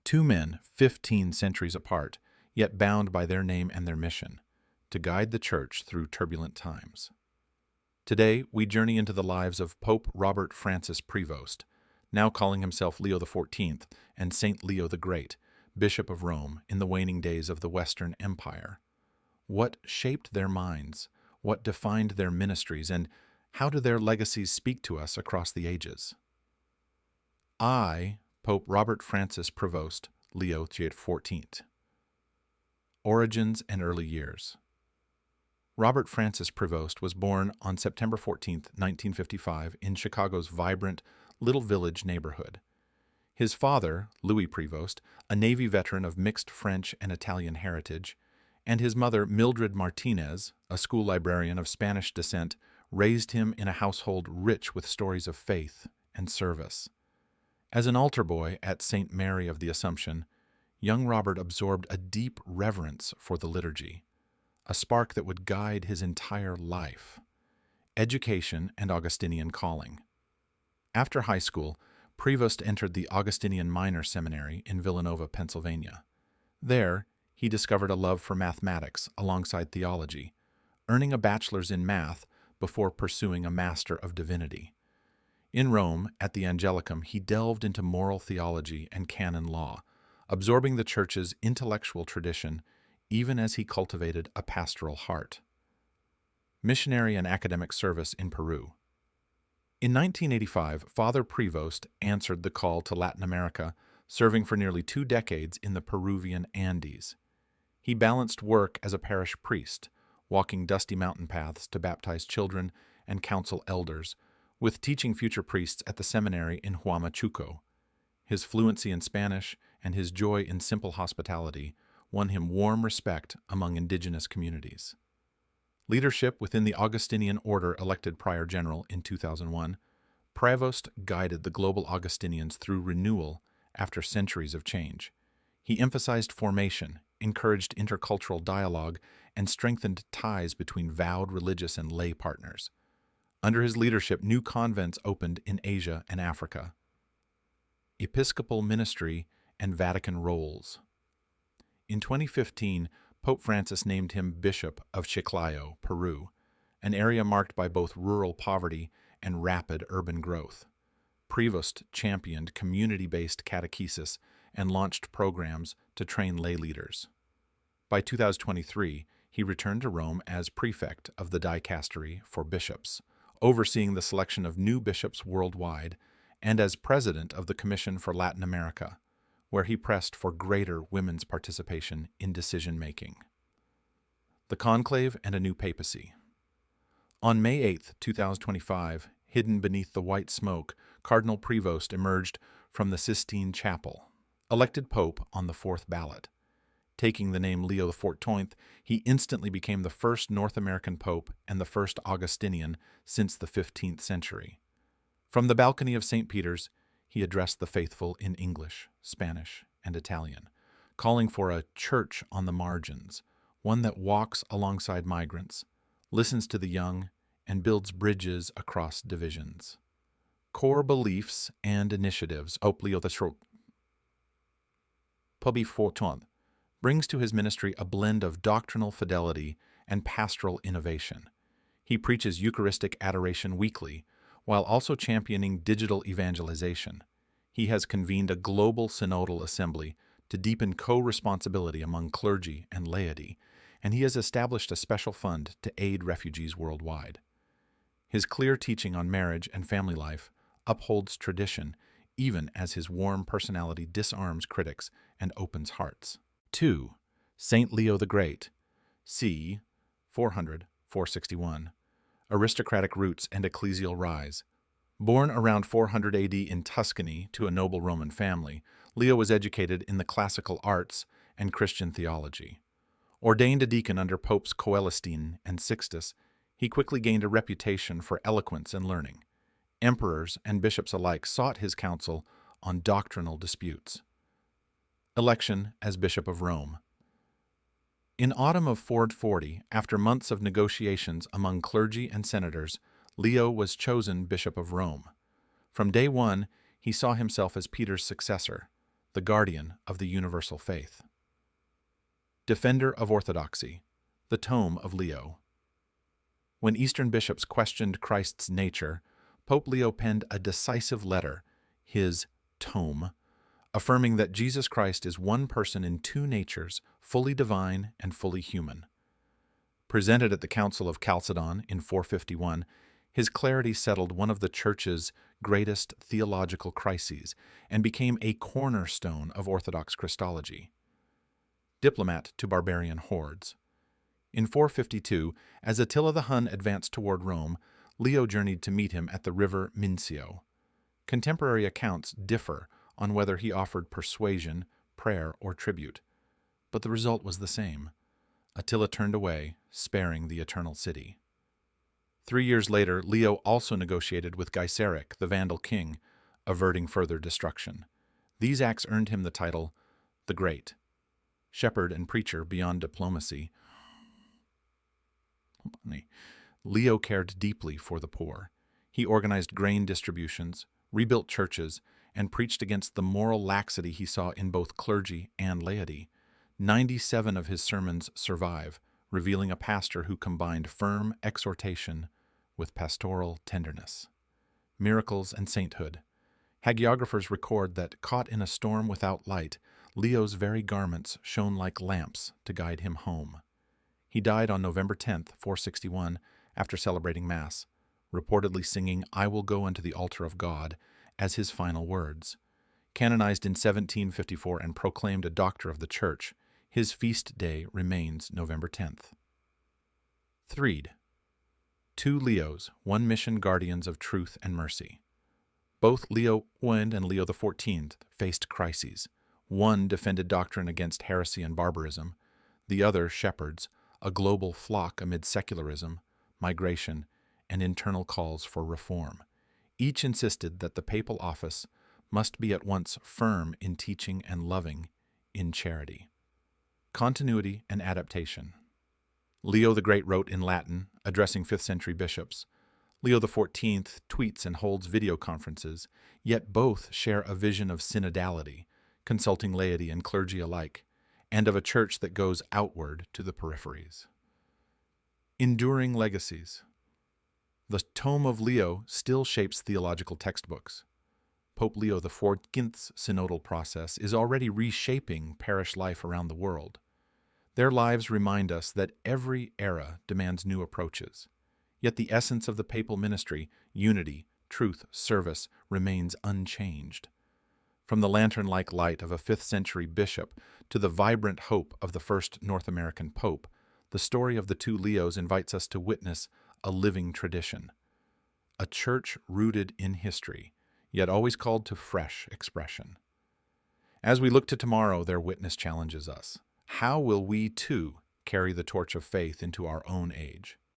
Two men, 15 centuries apart, yet bound by their name and their mission, to guide the Church through turbulent times. Today, we journey into the lives of Pope Robert Francis Prevost, now calling himself Leo XIV, and Saint Leo the Great, Bishop of Rome in the waning days of the Western Empire. What shaped their minds? What defined their ministries? And how do their legacies speak to us across the ages? I, Pope Robert Francis Prevost, Leo XIV. Origins and early years. Robert Francis Prevost was born on September 14, 1955, in Chicago's vibrant Little Village neighborhood. His father, Louis Prevost, a Navy veteran of mixed French and Italian heritage, and his mother, Mildred Martinez, a school librarian of Spanish descent, raised him in a household rich with stories of faith and service. As an altar boy at St. Mary of the Assumption, young Robert absorbed a deep reverence for the liturgy, a spark that would guide his entire life: education and Augustinian calling. After high school, Prevost entered the Augustinian Minor Seminary in Villanova, Pennsylvania. There, he discovered a love for mathematics alongside theology, earning a bachelor's in math before pursuing a Master of Divinity. In Rome, at the Angelicum, he delved into moral theology and canon law, absorbing the Church's intellectual tradition even as he cultivated a pastoral heart. Missionary and academic service in Peru. In 1985, Father Prevost answered the call to Latin America, serving for nearly 2 decades in the Peruvian Andes. He balanced work as a parish priest, walking dusty mountain paths to baptize children and counsel elders, with teaching future priests at the seminary in Huamachuco. His fluency in Spanish and his joy in simple hospitality won him warm respect among indigenous communities. Leadership within the Augustinian order elected Prior General in 2001, Prevost guided the global Augustinians through renewal after centuries of change. He emphasized formation, encouraged intercultural dialogue, and strengthened ties between vowed religious and lay partners. Under his leadership, new convents opened in Asia and Africa. Episcopal ministry and Vatican roles. In 2015, Pope Francis named him Bishop of Chiclayo, Peru, an area marked by both rural poverty and rapid urban growth. Prevost championed community-based catechesis and launched programs to train lay leaders. By 2023, he returned to Rome as prefect of the dicastery for bishops, overseeing the selection of new bishops worldwide, and as president of the Commission for Latin America, where he pressed for greater women's participation in decision-making. The Conclave and a New Papacy. On May 8, 2025, hidden beneath the white smoke, Cardinal Prevost emerged from the Sistine Chapel, elected pope on the 4th ballot. Taking the name Leo XIV, he instantly became the first North American pope and the first Augustinian since the 15th century. From the balcony of St. Peter's, he addressed the faithful in English, Spanish, and Italian, calling for a church on the margins, one that walks alongside migrants, listens to the young, and builds bridges across divisions. Core beliefs and initiatives. Pope Leo XIV brings to his ministry a blend of doctrinal fidelity and pastoral innovation. He preaches Eucharistic adoration weekly, while also championing digital evangelization. He has convened a global synodal assembly to deepen co-responsibility among clergy and laity, and he has established a special fund to aid refugees worldwide. His clear teaching on marriage and family life upholds tradition, even as his warm personality disarms critics and opens hearts. 2. Saint Leo the Great, c. 400-461. Aristocratic roots and ecclesial rise. Born around 400 AD in Tuscany to a noble Roman family, Leo was educated in the classical arts and Christian theology. Ordained a deacon under Popes Coelestine and Sixtus, he quickly gained a reputation for eloquence and learning. Emperors and bishops alike sought his counsel on doctrinal disputes. Election as Bishop of Rome. In autumn of 440, after months of negotiations among clergy and senators, Leo was chosen Bishop of Rome. From day one, he saw himself as Peter's successor, the guardian of the universal faith. Defender of orthodoxy, the Tome of Leo. When Eastern bishops questioned Christ's nature, Pope Leo penned a decisive letter, his Tome, affirming that Jesus Christ is one person in two natures, fully divine and fully human. Presented at the Council of Chalcedon in 451, his clarity settled one of the Church's greatest theological crises and became a cornerstone of Orthodox Christology. Diplomat to barbarian hordes. In 452, as Attila the Hun advanced toward Rome, Leo journeyed to meet him at the river Mincio. Contemporary accounts differ on whether he offered persuasion, prayer, or tribute, but the result was the same. Attila turned away, sparing the eternal city. 3 years later, Leo also negotiated with Gaiseric, the Vandal king, averting further destruction. These acts earned him the title the Great. Shepherd and preacher beyond diplomacy, Leo cared deeply for the poor. He organized grain distributions, rebuilt churches, and preached against the moral laxity he saw in both clergy and laity. 97 of his sermons survive, revealing a pastor who combined firm exhortation with pastoral tenderness. Miracles and sainthood. Hagiographers record that, caught in a storm without light, Leo's very garments shone like lamps to guide him home. He died on November 10, 461, after celebrating Mass, reportedly singing "I will go unto the altar of God" as his final words. Canonized in 1754 and proclaimed a doctor of the Church, his feast day remains November 10th. Threed. Two Leos, one mission, guardians of truth and mercy. Both Leo I and Leo XIV faced crises. One defended doctrine against heresy and barbarism, the other shepherds, a global flock amid secularism, migration, and internal calls for reform. Each insisted that the papal office must be at once firm in teaching and loving in charity. Continuity and adaptation. Leo the Great wrote in Latin, addressing 5th century bishops. Leo XIV tweets and holds video conferences, yet both share a vision of synodality, consulting laity and clergy alike, and of a church that goes outward to the peripheries. Enduring legacies. The Tome of Leo still shapes theological textbooks. Pope Leo XIV's synodal process is already reshaping parish life around the world. Their lives remind us that every era demands new approaches, yet the essence of the papal ministry, unity, truth, service, remains unchanged. From the lantern-like light of a 5th century bishop to the vibrant hope of the first North American pope, the story of the two Leos invites us to witness a living tradition, a church rooted in history, yet always called to fresh expression. As we look to tomorrow, their witness challenges us. How will we, too, carry the torch of faith into our own age?